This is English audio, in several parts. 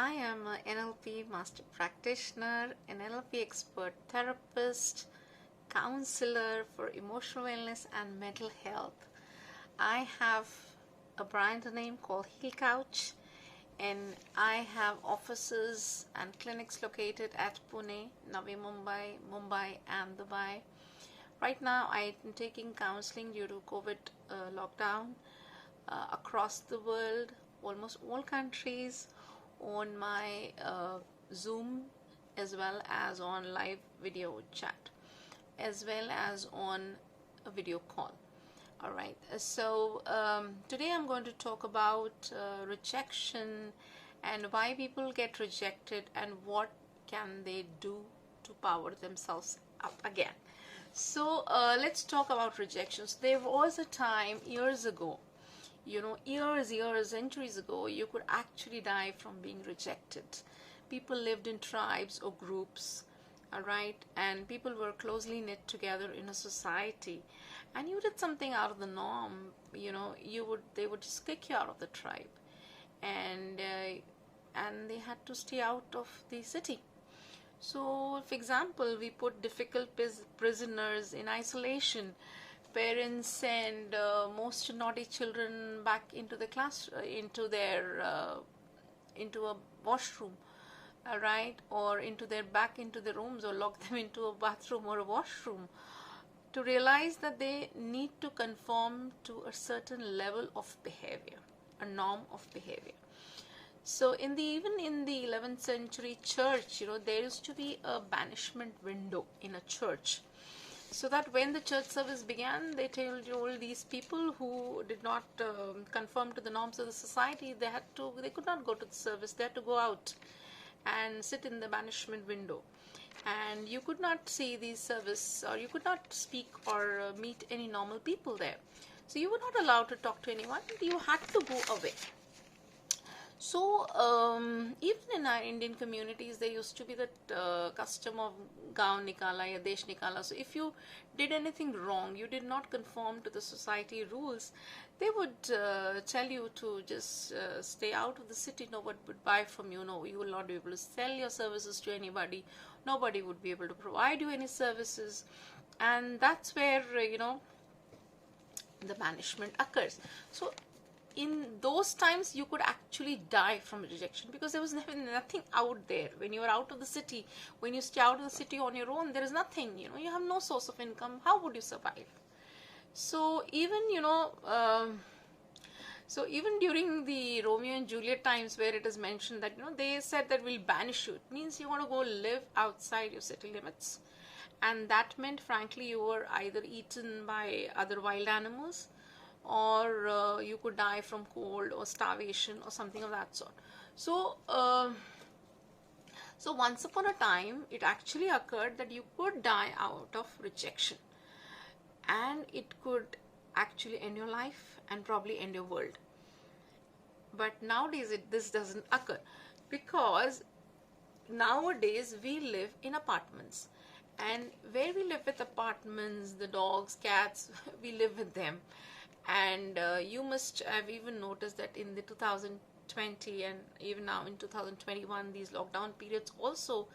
I am an NLP master practitioner, an NLP expert therapist, counselor for emotional wellness and mental health. I have a brand name called Heal Couch, and I have offices and clinics located at Pune, Navi Mumbai, and Dubai. Right now, I am taking counseling due to COVID lockdown across the world, almost all countries, on my Zoom, as well as on live video chat, as well as on a video call. All right, so today I'm going to talk about rejection and why people get rejected and what can they do to power themselves up again. So let's talk about rejections. There was a time years ago, centuries ago, you could actually die from being rejected. People lived in tribes or groups, all right, and people were closely knit together in a society, and you did something out of the norm, they would just kick you out of the tribe, and they had to stay out of the city. So, for example, we put difficult prisoners in isolation. Parents send most naughty children back into the class, into a washroom, right, or back into the rooms, or lock them into a bathroom or a washroom, to realize that they need to conform to a certain level of behavior, a norm of behavior. So even in the 11th century church, there used to be a banishment window in a church, so that when the church service began, they told all these people who did not conform to the norms of the society, they could not go to the service. They had to go out and sit in the banishment window, and you could not see the service, or you could not speak or meet any normal people there. So you were not allowed to talk to anyone. You had to go away. So even in our Indian communities, there used to be that custom of gaon nikala ya desh nikala. So if you did anything wrong, you did not conform to the society rules, they would tell you to just stay out of the city. Nobody would buy from you. No, you will not be able to sell your services to anybody. Nobody would be able to provide you any services, and that's where the banishment occurs. So in those times, you could actually die from rejection, because there was nothing out there. When you are out of the city, when you stay out of the city on your own, there is nothing, you have no source of income. How would you survive? So even during the Romeo and Juliet times, where it is mentioned that they said that we'll banish you, it means you want to go live outside your city limits, and that meant, frankly, you were either eaten by other wild animals, or you could die from cold or starvation or something of that sort. So so once upon a time, it actually occurred that you could die out of rejection, and it could actually end your life and probably end your world. But nowadays this doesn't occur, because nowadays we live in apartments, and where we live with apartments, the dogs, cats, we live with them. And you must have even noticed that in the 2020 and even now in 2021, these lockdown periods also,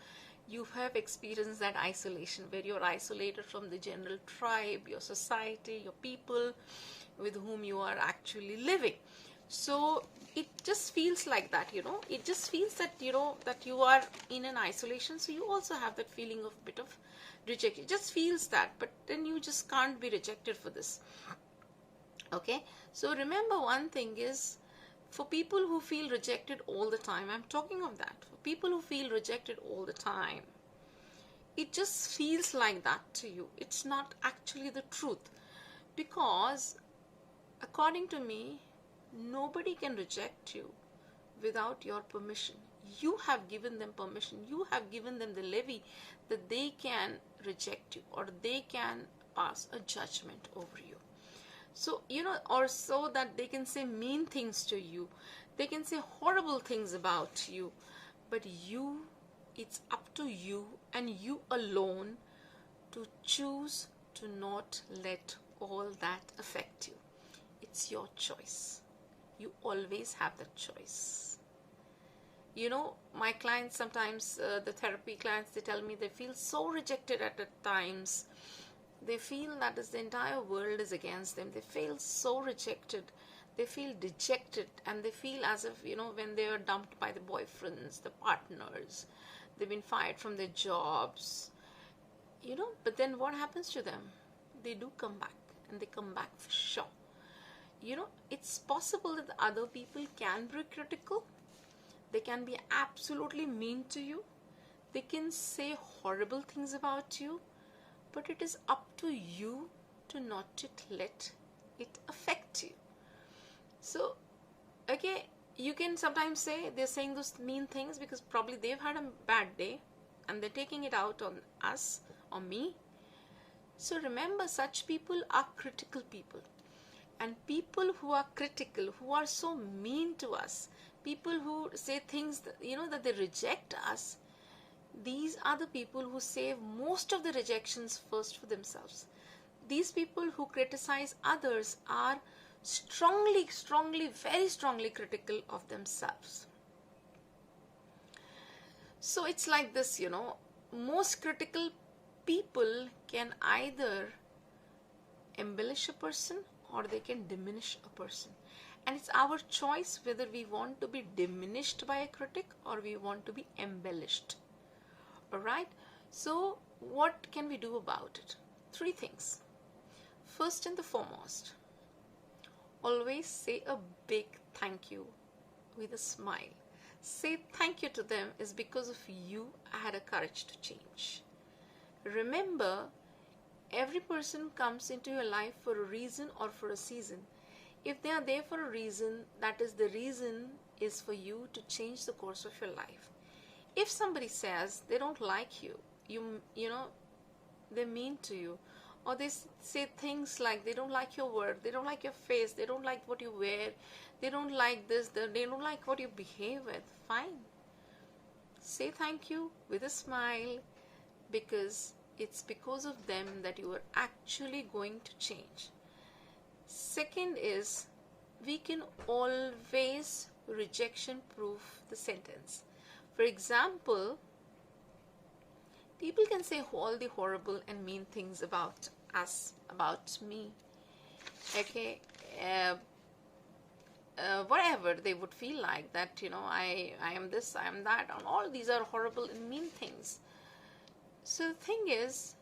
you have experienced that isolation, where you're isolated from the general tribe, your society, your people with whom you are actually living. So it just feels like that, it just feels that, that you are in an isolation. So you also have that feeling of bit of rejection. It just feels that, but then you just can't be rejected for this. Okay, so remember, one thing is, for people who feel rejected all the time, I'm talking of that, for people who feel rejected all the time, it just feels like that to you. It's not actually the truth, because according to me, nobody can reject you without your permission. You have given them permission. You have given them the levy that they can reject you, or they can pass a judgment over you. So, or so that they can say mean things to you. They can say horrible things about you. But it's up to you, and you alone, to choose to not let all that affect you. It's your choice. You always have that choice. You know, my clients sometimes, the therapy clients, they tell me they feel so rejected at times. They feel that the entire world is against them. They feel so rejected. They feel dejected, and they feel as if, you know, when they are dumped by the boyfriends, the partners, they've been fired from their jobs, you know. But then what happens to them? They do come back, and they come back for sure. You know, it's possible that other people can be critical. They can be absolutely mean to you. They can say horrible things about you. But it is up to you to not to let it affect you. So, okay, you can sometimes say they're saying those mean things because probably they've had a bad day and they're taking it out on us or me. So remember, such people are critical people. And people who are critical, who are so mean to us, people who say things that, you know, that they reject us, these are the people who save most of the rejections first for themselves. These people who criticize others are strongly, very strongly critical of themselves. So it's like this, you know, most critical people can either embellish a person or they can diminish a person. And it's our choice whether we want to be diminished by a critic or we want to be embellished. Alright, so what can we do about it? 3 things. First and the foremost, always say a big thank you with a smile. Say thank you to them is because of you I had a courage to change. Remember, every person comes into your life for a reason or for a season. If they are there for a reason, that is the reason is for you to change the course of your life. If somebody says they don't like you, you know, they're mean to you, or they say things like they don't like your work, they don't like your face, they don't like what you wear, they don't like this, they don't like what you behave with, fine. Say thank you with a smile, because it's because of them that you are actually going to change. Second is, we can always rejection proof the sentence. For example, people can say all the horrible and mean things about us, about me, okay, whatever they would feel like that, you know, I am this, I am that, and all these are horrible and mean things. So the thing is,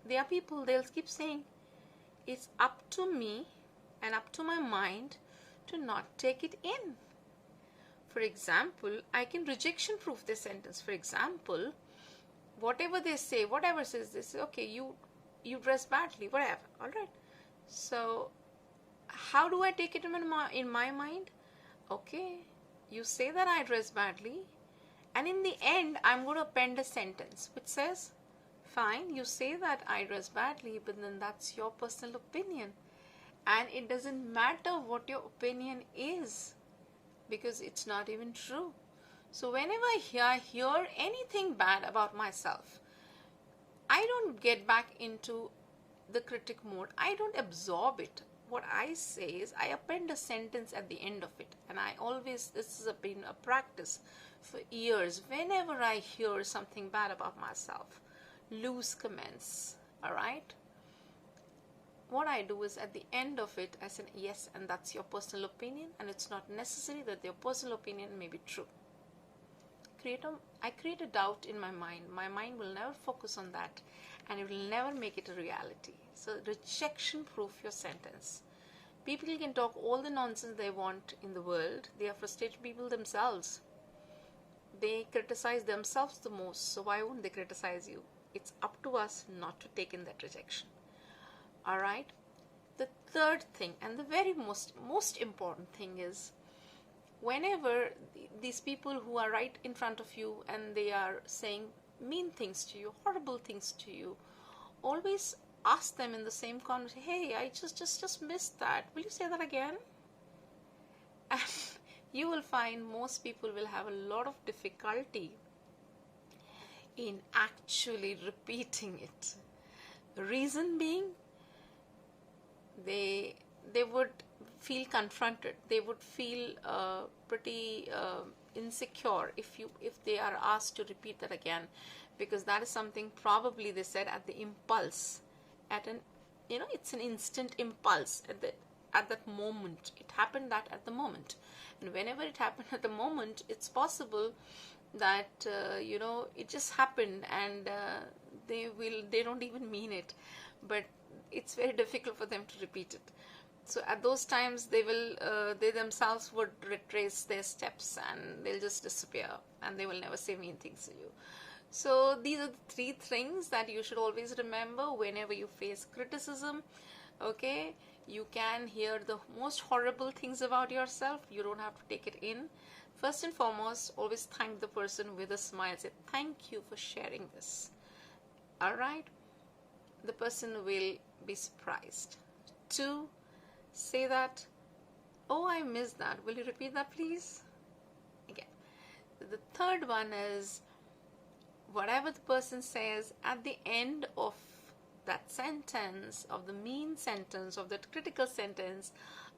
there are people, they'll keep saying, it's up to me and up to my mind to not take it in. For example, I can rejection proof this sentence. For example, whatever they say, whatever says this, okay, you dress badly, whatever, all right. So how do I take it in my mind? Okay, you say that I dress badly, and in the end, I'm going to append a sentence which says, fine, you say that I dress badly, but then that's your personal opinion. And it doesn't matter what your opinion is, because it's not even true. So whenever I hear anything bad about myself, I don't get back into the critic mode. I don't absorb it. What I say is I append a sentence at the end of it. And I always, this has been a practice for years. Whenever I hear something bad about myself, loose comments, all right, what I do is at the end of it, I say, yes, and that's your personal opinion, and it's not necessary that your personal opinion may be true. I create a doubt in my mind. My mind will never focus on that, and it will never make it a reality. So rejection proof your sentence. People can talk all the nonsense they want in the world. They are frustrated people themselves. They criticize themselves the most, so why won't they criticize you? It's up to us not to take in that rejection. All right. The third thing, and the very most important thing, is whenever these people who are right in front of you and they are saying mean things to you, horrible things to you, always ask them in the same conversation, hey, I just missed that, will you say that again? And you will find most people will have a lot of difficulty in actually repeating it. Reason being, they would feel confronted. They would feel pretty insecure if they are asked to repeat that again, because that is something probably they said at the impulse, at an, it's an instant impulse at that moment. It happened that at the moment, and whenever it happened at the moment, it's possible that it just happened, and they don't even mean it, but it's very difficult for them to repeat it. So at those times they themselves would retrace their steps, and they'll just disappear, and they will never say mean things to you. So these are the 3 things that you should always remember whenever you face criticism. Okay, you can hear the most horrible things about yourself. You don't have to take it in. First and foremost, always thank the person with a smile. Say, thank you for sharing this. All right? The person will be surprised. 2, say that, oh, I missed that. Will you repeat that, please? Again. The 3rd one is, whatever the person says at the end of that sentence, of the mean sentence, of that critical sentence,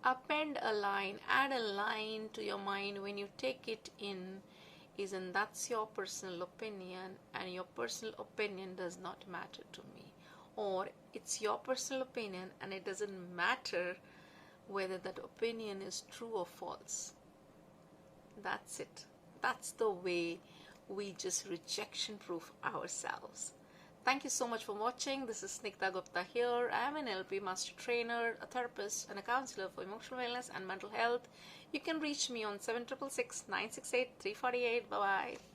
append a line, add a line to your mind when you take it in, isn't that's your personal opinion, and your personal opinion does not matter to me. Or it's your personal opinion, and it doesn't matter whether that opinion is true or false. That's it. That's the way we just rejection proof ourselves. Thank you so much for watching. This is Snigdha Gupta here. I am an NLP master trainer, a therapist, and a counselor for emotional wellness and mental health. You can reach me on 7666 968 348. Bye bye.